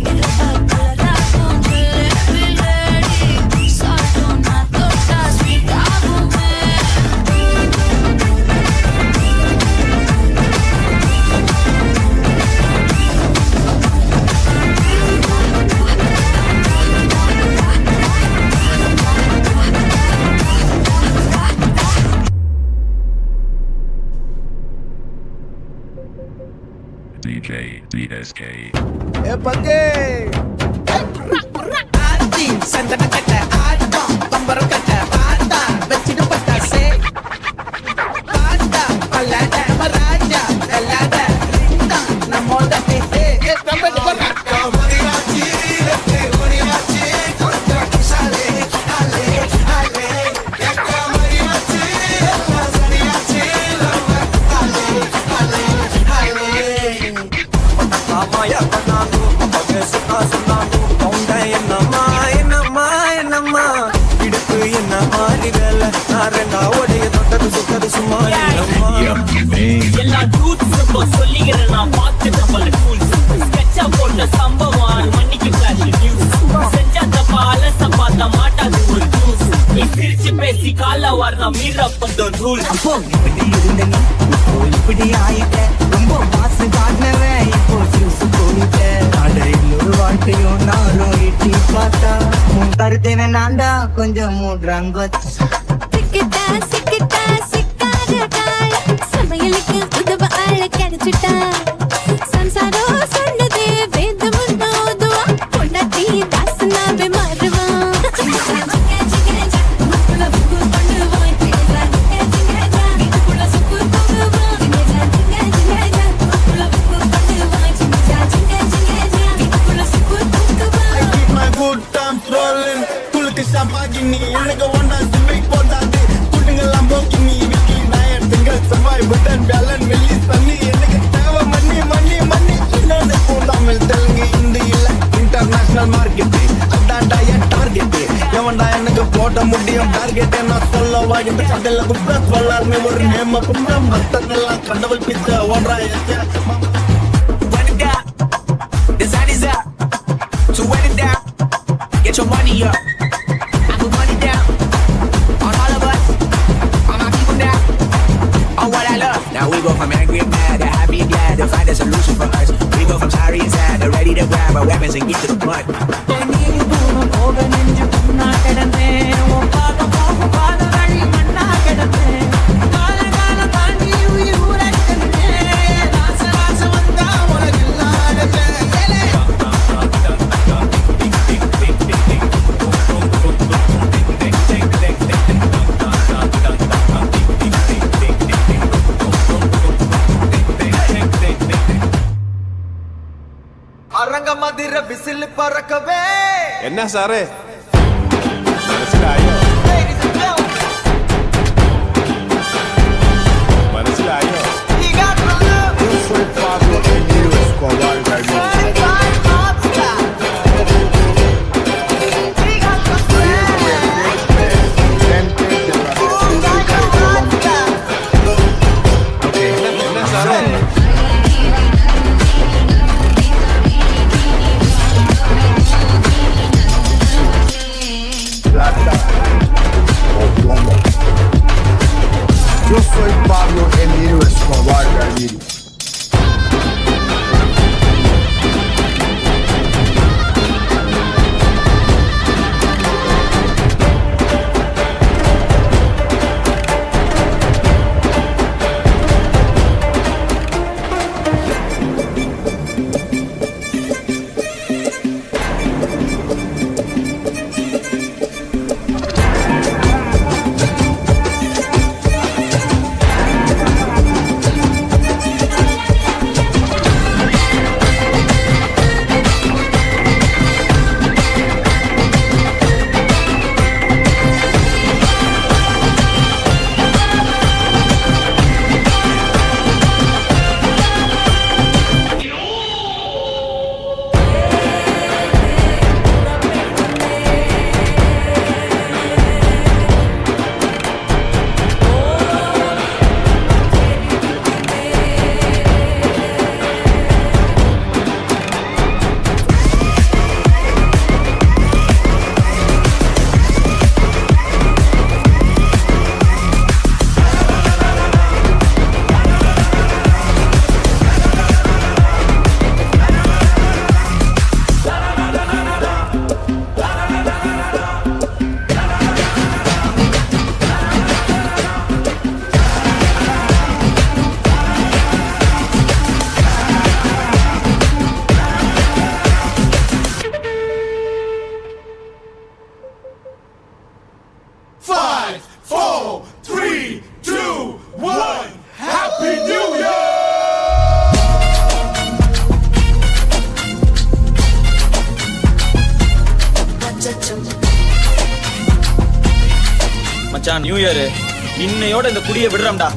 இரவ கலராக்கும் ஜிலேபி லேடி சாப்பிட்டோம் நான் தொட்டா ஸ்வீட் ஆகுமே DJ DSK. ஆத்தி சந்தன கட்ட ஆட்டம் பம்பரம் கட்ட ஆட்டா வச்சிடு பட்டாசே ஆட்டா பல்லாட ராஜா எல்லாட ரிண்டா நம்மோட ஹே தம்பி போறா மரியாச்சி ரே மரியாச்சி சாலே ஹாலே ஹாலே யக்கா மரியாச்சி மரியாச்சி ஹாலே ஹாலே ஹாலே மாயா பண்ணாங்க அப்பவே சொன்னாங்க கவுண்ட என்னம்மா என்னம்மா என்னம்மா இடுப்பு என்ன மாறி வேலை நான் ரெண்டா உடைய தொட்டது சுத்தது சும்மா என்னம்மா எல்லா ரூட்ஸும் சொல்லிக்கிறேன் நான் பார்த்து நம்மள கூல்ஸ் ஸ்கெட்சா போட்ட சம்பவம் மன்னிக்கு ஃபிளாஷ் நியூஸ் செஞ்சா தப்பா அலச பார்த்தா மாட்டாது ஒரு ஜூஸ் நீ சிரிச்சு பேசி கால வரணும் மீறப்பட்ட ரூல் அப்போ இப்படி இருந்த நீ இப்போ இப்படி ஆயிட்ட ரொம்ப மாசு காட்டினவன் இப்போ சிறுசு போயிட்ட கடையில் ஒரு வாழ்க்கையும் நானும் இட்டி பார்த்தா உன் கருத்தின நான்டா கொஞ்சம் மூடுறாங்க சிக்கிட்டா சிக்கிட்டா சிக்காதடா சமையலுக்கு உதவ ஆள கிடைச்சிட்டா சம்சாரம் சொன்னதே வேதமும் நோதுவா பொண்டாட்டி தாசனாவே மாறுவா எனக்கு ஒன்னா சிம்பை போட்டாது குட்டுங்கெல்லாம் போக்கி நீ விக்கி நாயர் திங்கள் செவ்வாய் புதன் வேலன் வெள்ளி சனி எனக்கு தேவை மண்ணி மண்ணி மண்ணி இன்னொன்று தமிழ் தெலுங்கு ஹிந்தி இல்ல இன்டர்நேஷனல் மார்க்கெட்டு அதான்டா என் டார்கெட்டு எவன்டா எனக்கு போட்ட முடியும் டார்கெட்டை நான் சொல்ல வாங்கிட்டு கடையில் குப்பை சொல்லாருமே ஒரு நேம குப்பை மத்தங்கெல்லாம் கடவுள் பிச்சை ஓடுறா Get your money up. I put money down on all of us, on my people now, on what I love. Now we go from angry and mad to happy and glad to find a solution for us. We go from sorry and sad to ready to grab our weapons and get to the front. Aranga மதிர whistle பறக்கவே എന്നാ സാറേ മനസ്സിലായോ മനസ്സിലായോ എന്നാ സാറേ Yo soy Pablo Emilio Escobar Gaviria. மச்சான் new year இன்னையோட இந்த குடியை விடுறோம்டா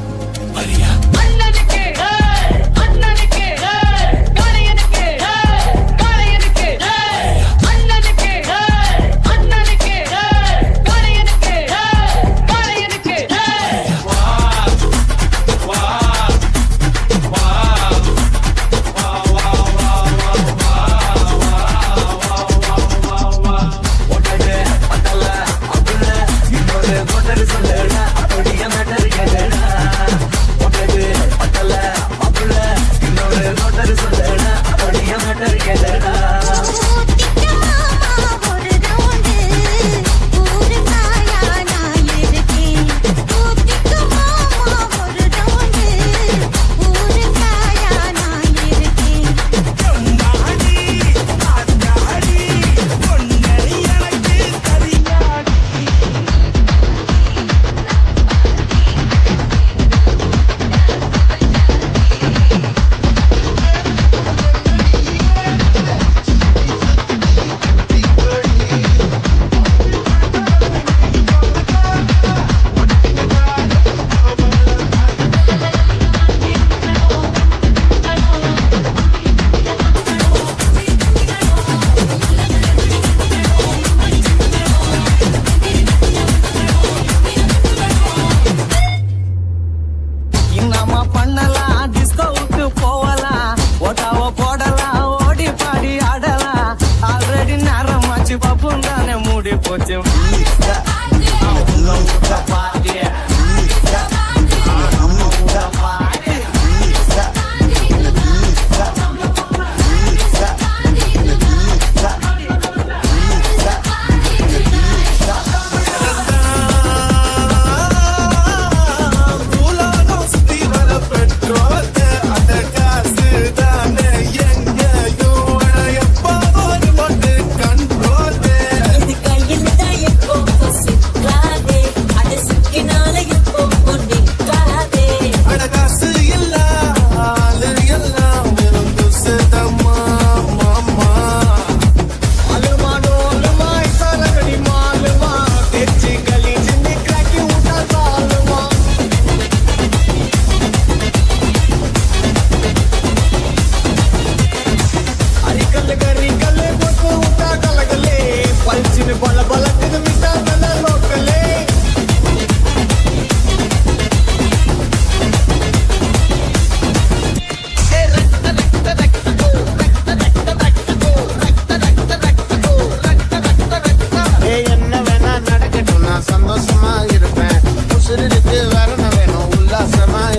கையில்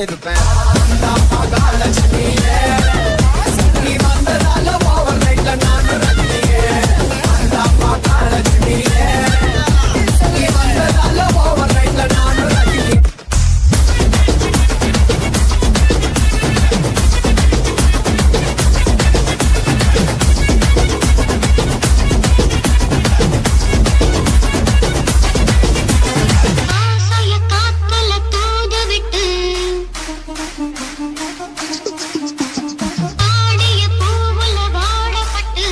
இருப்பேன். ஆசைய காத்துல தூது விட்டு ஆடிய பூவுல வாழப்பட்டு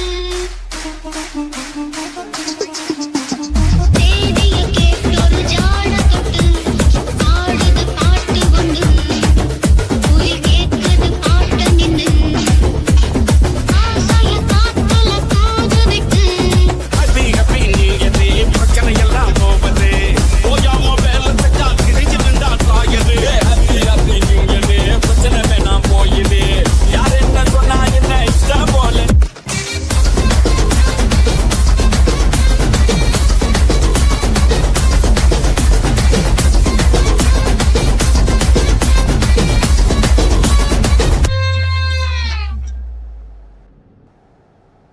தேதிய கேட்டொரு ஜாட தொட்டு ஆடுது பாட்டு ஒண்ணு உயிர் கேட்குது பாட்டு நின்னு ஆசைய காத்துல தூது விட்டு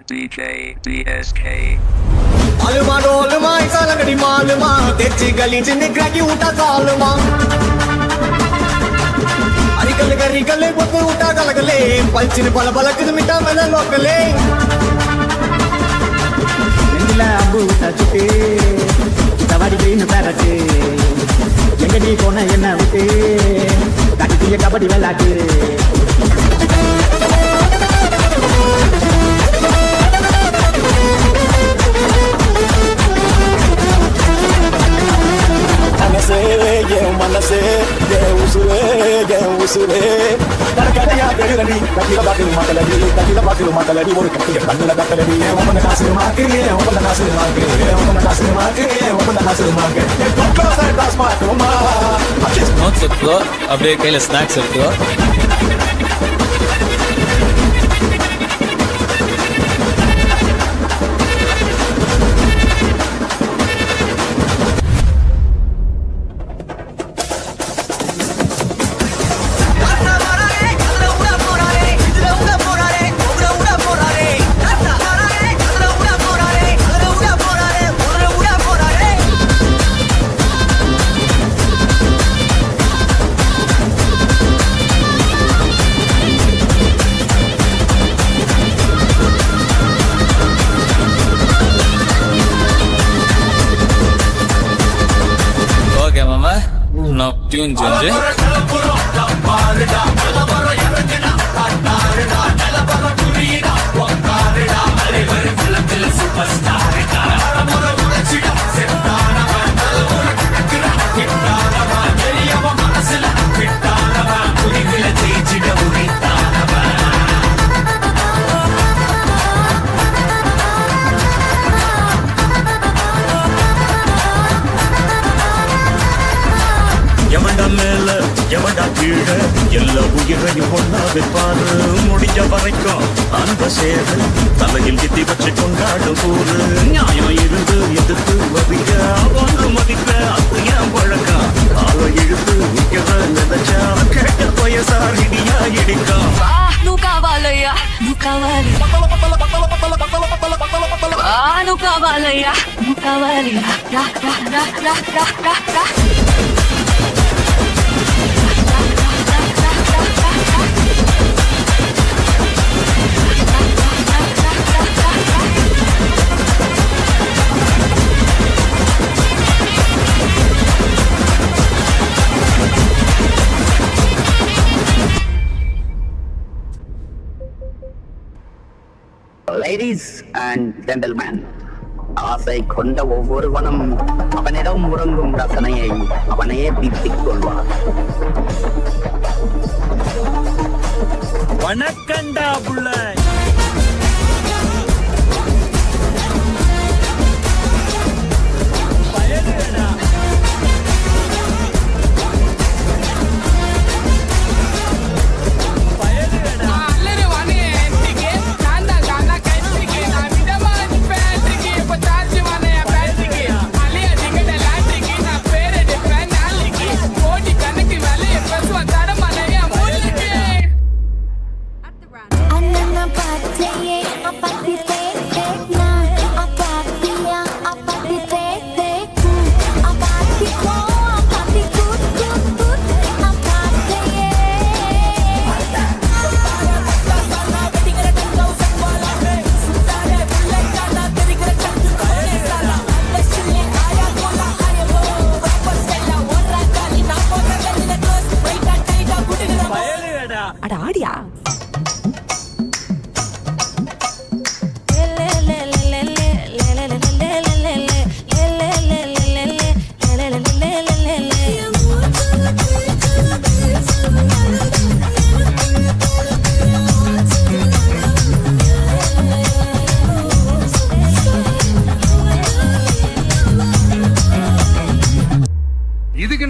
DJ DSK. आलूमा डोलूमा ऐसा लगड़ी मालूमा तेजी गली च निकला की उठा कालूमा अरिकल गरिकल बुत उठा गलगले पलचिन पल पलक मिटा मेला लोकले निंदिला बूटा चुटे दवारी बेन पैरटे எங்கடி போன என்ன விட்டு கட்டிய கபடி விளையாட்டு மனசே என் உசுரே கடையா பெருகடி கட்டில பாக்கில் மாட்டலடி ஒரு கட்டிய கண்ணுல கட்டலடி ஒப்பந்த காசு மாக்கு ஒப்பந்த காசு மாக்கு நோட்ஸ் எடுத்துக்கோ அப்படியே கையில் ஸ்நாக்ஸ் எடுத்துக்கோ நான் டியூன் செஞ்சு எவடா கீழே எல்லா உயிரையும் ஒன்னா வைப்பாரு முடிஞ்ச வரைக்கும் அந்த சேரு தலையில் கிட்டி வச்சு கொண்டாடும் ஊரு நியாயம் இருந்து எதிர்த்து வதிக்க ஒன்று மதிக்க அது ஏன் பழக்கம் காலை இழுத்து நிக்கிற நினைச்சா கேட்ட வயசார் இடியா இடிக்கும் నువ్వు కావాలయ్యా నువ్వు కావాలి నువ్వు కావాలయ్యా నువ్వు కావాలి రా రా రా రా రా రా రా Ladies and gentlemen, ஆசை கொண்ட ஒவ்வொருவனும் அவனிடம் உறங்கும் ரசனையை அவனே தீர்த்திக் கொள்வான். வணக்கண்டா புள்ள What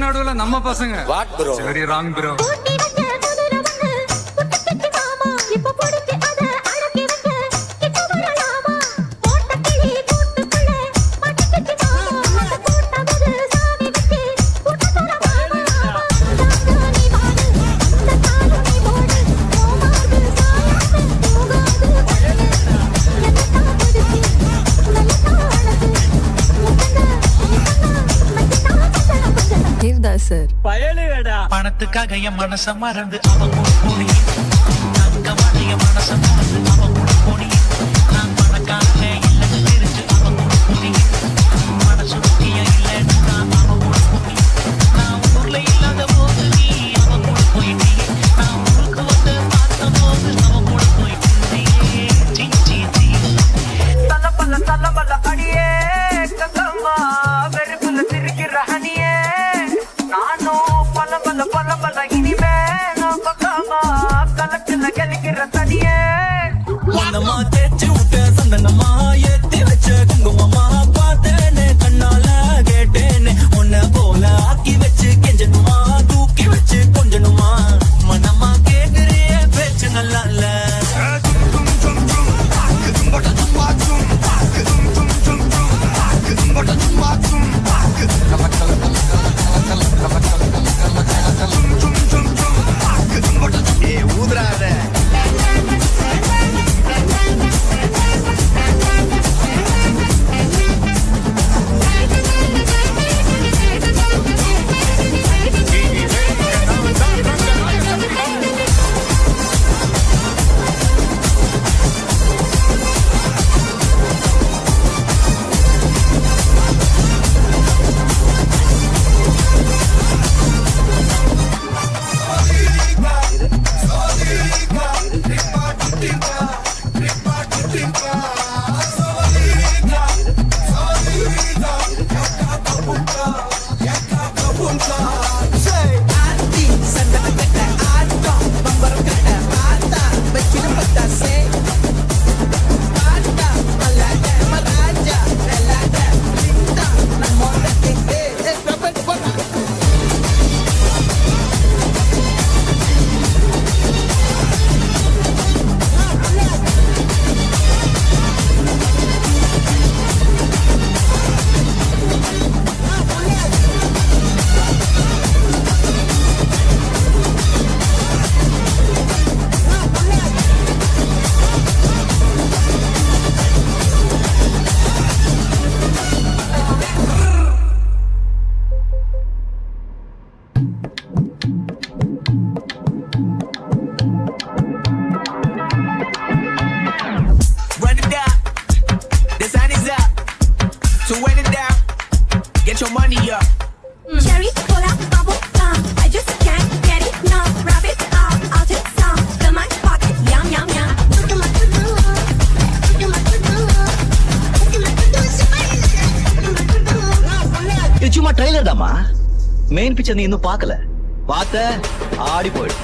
நடுவுல நம்ம பசங்க. What bro? Very wrong bro. Ooty வச்ச குதிரை வந்து புட்டுக்கிட்டு மாமா இப்ப புடிச்சு அத அடக்கி வச்ச கிட்ட வரலாமா போட்ட கிளி கூட்டுக்குள்ள மாட்டிக்கிட்டு மாமா அந்த கூட்டவது சாவி வச்சு கூட்ட வரலாமா தானி பாடு அந்த தானி போடு ஓமாது சாயாத போகாது என்னதா புடிச்சு நல்லதா அழகு தேவதாஸ் சார். பயலுகடா. பணத்துக்காக என் மனச மறந்து அவன் போனி தங்கமான என் மனச மறந்து அவன் போனி நான் பணக்காக இல்லைன்னு தெரிஞ்சு அவன் போனி மனசு முக்கிய இல்லைன்னு நான் அவன் போனி நான் ஊர்ல இல்லாத போது நீ அவன் கூட போயிட்டே நான் ஊருக்கு வந்து பார்த்த போது அவன் கூட போயிட்டே தள்ள அடியே கங்கம்மா வெறுப்புல சிரிக்கிற ஹனியே நானும் பல இனிமே நான் பக்கமா கலத்துல கலிக்கிற தனியே ஒன்னமா தேய்ச்சி விட்ட சந்தனமா ஏத்தி வச்ச குங்குமமா பார்த்தேன்னு கண்ணால கேட்டேன்னு உன்ன போல ஆக்கி வச்சு கெஞ்சணுமா தூக்கி வச்சு கொஞ்சணுமா மனமா கேக்குறிய பேச்சு நல்லா இல்ல ஊதுறாத Get your money up. Cherry, cola, bubble gum. I just can't get it, no. Wrap it up, I'll take some. Fill my pocket, yum, yum, yum. இது சும்மா ட்ரைலர் தாமா, மெயின் பிக்சர் நீ இன்னும் பார்க்கல. பார்த்த ஆடி போயிடு.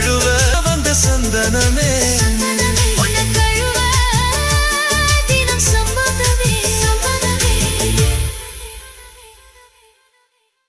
தழுவ வந்த சந்தனமே